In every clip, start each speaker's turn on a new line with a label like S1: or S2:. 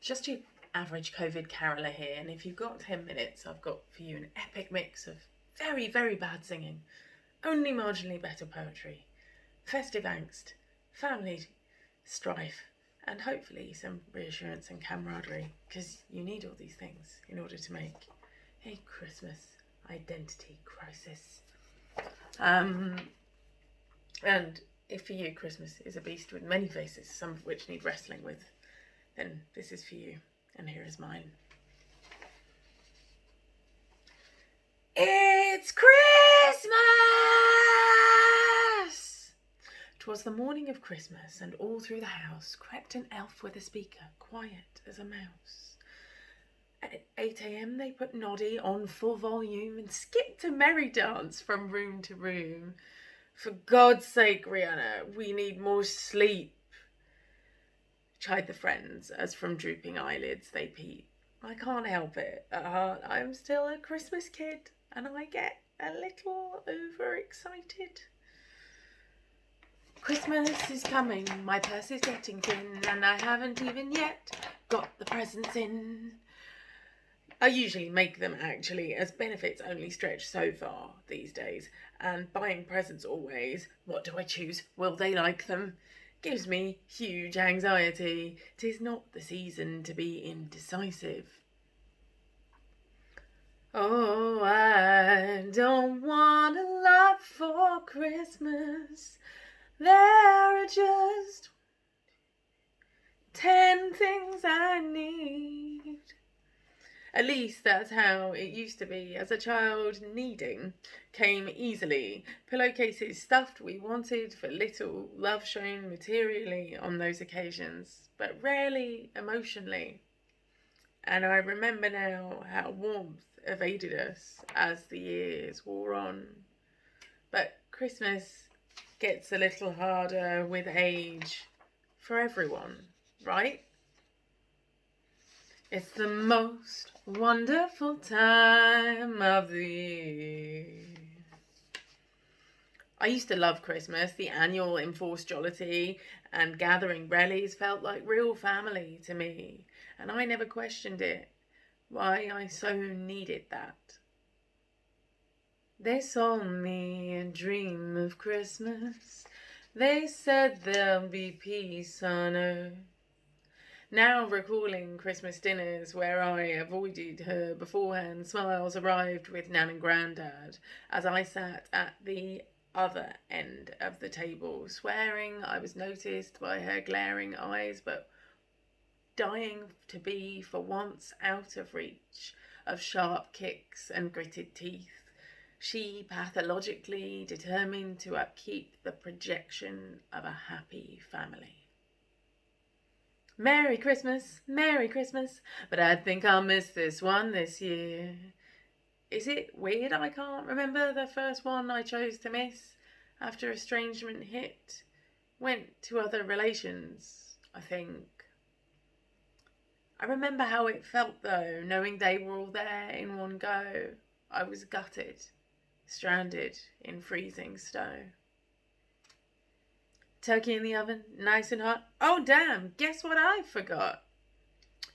S1: Just your average COVID caroller here, and if you've got 10 minutes, I've got for you an epic mix of very, very bad singing, only marginally better poetry, festive angst, family strife, and hopefully some reassurance and camaraderie, because you need all these things in order to make a Christmas identity crisis. And if for you Christmas is a beast with many faces, some of which need wrestling with, then this is for you, and here is mine. It's Christmas! 'Twas the morning of Christmas, and all through the house crept an elf with a speaker, quiet as a mouse. At 8 a.m. they put Noddy on full volume and skipped a merry dance from room to room. For God's sake, Rihanna, we need more sleep, chide the friends as from drooping eyelids they peep. I can't help it. At heart, I'm still a Christmas kid, and I get a little overexcited. Christmas is coming, my purse is getting thin, and I haven't even yet got the presents in. I usually make them, actually, as benefits only stretch so far these days, and buying presents always, what do I choose? Will they like them? Gives me huge anxiety. 'Tis not the season to be indecisive. Oh, I don't want a lot for Christmas. There are just 10 things I need. At least that's how it used to be as a child. Needing came easily. Pillowcases stuffed we wanted for little, love shown materially on those occasions, but rarely emotionally. And I remember now how warmth evaded us as the years wore on. But Christmas gets a little harder with age for everyone, right? It's the most wonderful time of the year. I used to love Christmas. The annual enforced jollity and gathering rallies felt like real family to me, and I never questioned it, why I so needed that. They sold me a dream of Christmas. They said there'll be peace on earth. Now recalling Christmas dinners where I avoided her beforehand, smiles arrived with Nan and Grandad as I sat at the other end of the table, swearing I was noticed by her glaring eyes, but dying to be for once out of reach of sharp kicks and gritted teeth. She pathologically determined to upkeep the projection of a happy family. Merry Christmas, but I think I'll miss this one this year. Is it weird I can't remember the first one I chose to miss after estrangement hit? Went to other relations, I think. I remember how it felt though, knowing they were all there in one go. I was gutted, stranded in freezing snow. Turkey in the oven, nice and hot. Oh damn, guess what I forgot?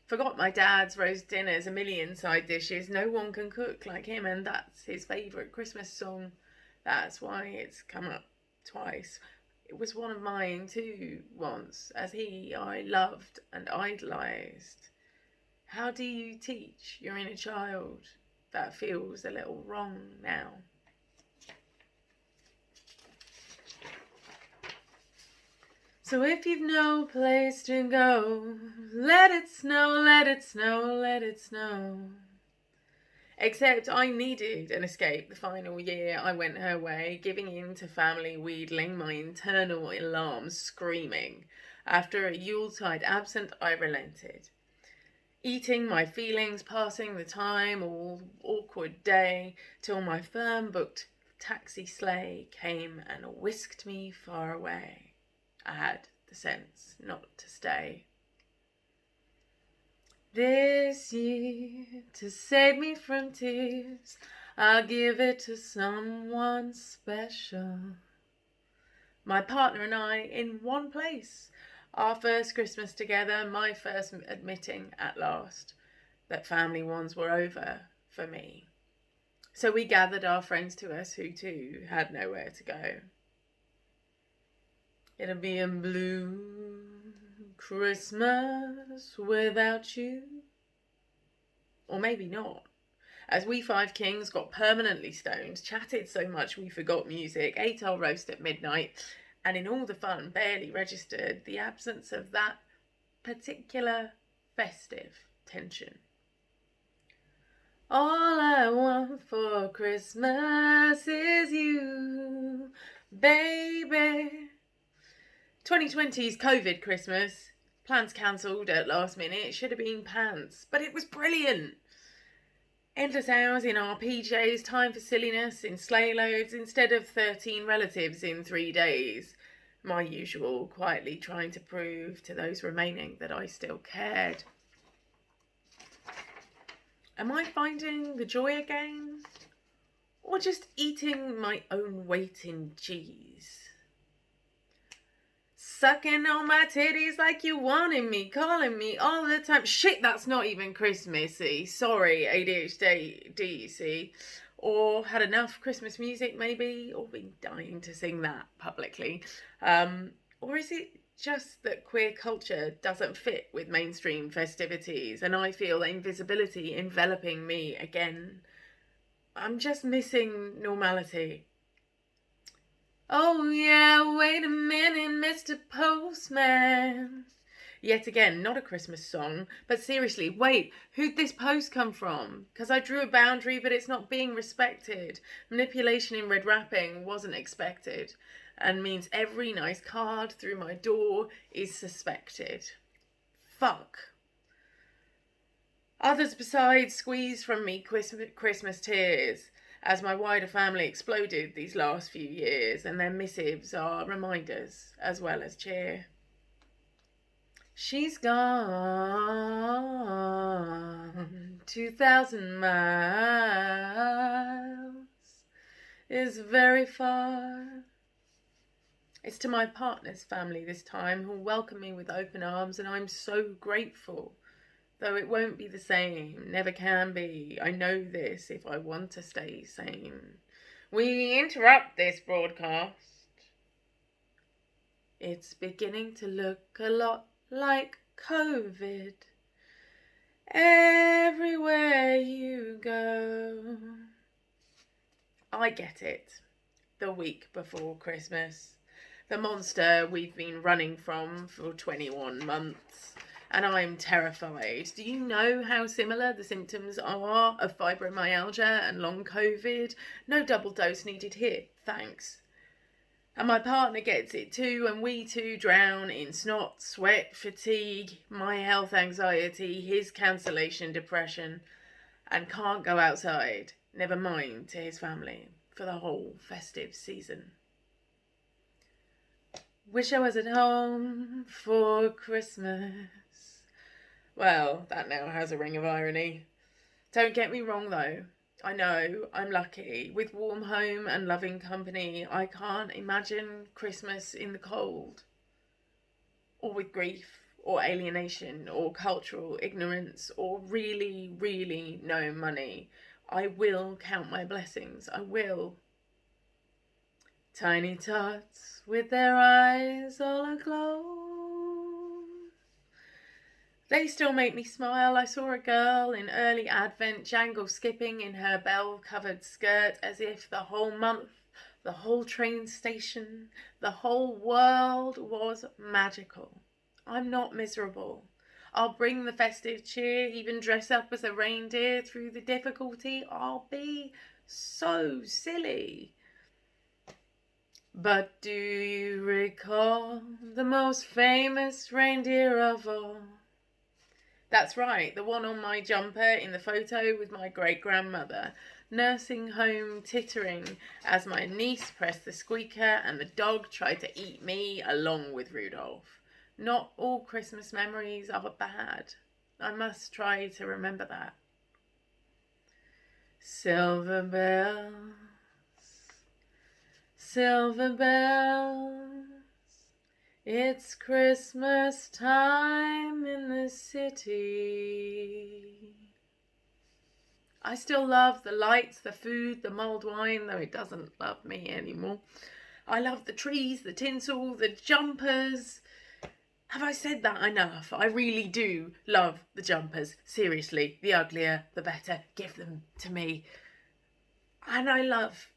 S1: Forgot my dad's roast dinners, a million side dishes. No one can cook like him, and that's his favourite Christmas song. That's why it's come up twice. It was one of mine too once, as I loved and idolised. How do you teach your inner child? That feels a little wrong now. So if you've no place to go, let it snow, let it snow, let it snow. Except I needed an escape the final year I went her way, giving in to family wheedling, my internal alarms screaming. After a Yuletide absent, I relented. Eating my feelings, passing the time, all awkward day, till my firm-booked taxi sleigh came and whisked me far away. I had the sense not to stay. This year, to save me from tears, I'll give it to someone special. My partner and I in one place, Our first Christmas together, my first admitting at last that family ones were over for me. So we gathered our friends to us who too had nowhere to go. It'll be a blue Christmas without you. Or maybe not. As we five kings got permanently stoned, chatted so much we forgot music, ate our roast at midnight, and in all the fun barely registered the absence of that particular festive tension. All I want for Christmas is you, baby. 2020's COVID Christmas. Plans cancelled at last minute. Should have been pants, but it was brilliant. Endless hours in our PJs, time for silliness in sleigh loads instead of 13 relatives in 3 days. My usual, quietly trying to prove to those remaining that I still cared. Am I finding the joy again? Or just eating my own weight in cheese? Sucking on my titties like you wanted me, calling me all the time. Shit, that's not even Christmassy. Sorry, ADHD, see? Or had enough Christmas music, maybe, or been dying to sing that publicly. Or is it just that queer culture doesn't fit with mainstream festivities and I feel invisibility enveloping me again? I'm just missing normality. Oh yeah, wait a minute, Mr. Postman. Yet again, not a Christmas song, but seriously, wait, who'd this post come from? Because I drew a boundary, but it's not being respected. Manipulation in red wrapping wasn't expected, and means every nice card through my door is suspected. Fuck. Others besides squeezed from me Christmas tears as my wider family exploded these last few years, and their missives are reminders as well as cheer. She's gone 2,000 miles is very far. It's to my partner's family this time, who'll welcome me with open arms, and I'm so grateful. Though it won't be the same, never can be. I know this if I want to stay sane. We interrupt this broadcast. It's beginning to look a lot like COVID. Everywhere you go. I get it. The week before Christmas. The monster we've been running from for 21 months. And I'm terrified. Do you know how similar the symptoms are of fibromyalgia and long COVID? No double dose needed here, thanks. And my partner gets it too, and we two drown in snot, sweat, fatigue, my health anxiety, his cancellation depression, and can't go outside, never mind to his family, for the whole festive season. Wish I was at home for Christmas. Well, that now has a ring of irony. Don't get me wrong though. I know I'm lucky. With warm home and loving company, I can't imagine Christmas in the cold. Or with grief, or alienation, or cultural ignorance, or really, really no money. I will count my blessings. I will. Tiny tots with their eyes all aglow. They still make me smile. I saw a girl in early Advent jangle skipping in her bell-covered skirt as if the whole month, the whole train station, the whole world was magical. I'm not miserable. I'll bring the festive cheer, even dress up as a reindeer through the difficulty. I'll be so silly. But do you recall the most famous reindeer of all? That's right, the one on my jumper in the photo with my great-grandmother, nursing home tittering as my niece pressed the squeaker and the dog tried to eat me along with Rudolph. Not all Christmas memories are bad. I must try to remember that. Silver bells, silver bells, It's Christmas time in the city. I still love the lights, the food, the mulled wine, though it doesn't love me anymore. I love the trees, the tinsel, the jumpers. Have I said that enough? I really do love the jumpers. Seriously, the uglier, the better. Give them to me. And I love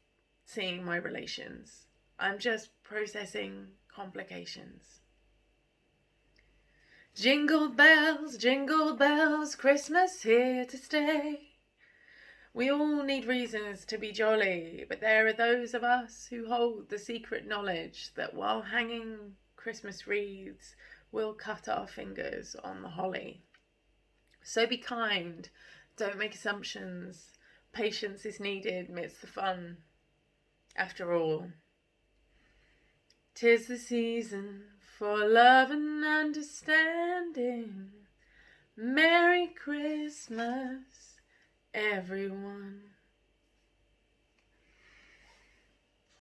S1: seeing my relations. I'm just processing complications. Jingle bells, Christmas here to stay. We all need reasons to be jolly, but there are those of us who hold the secret knowledge that while hanging Christmas wreaths, we'll cut our fingers on the holly. So be kind, don't make assumptions. Patience is needed amidst the fun. After all, 'tis the season for love and understanding. Merry Christmas, everyone.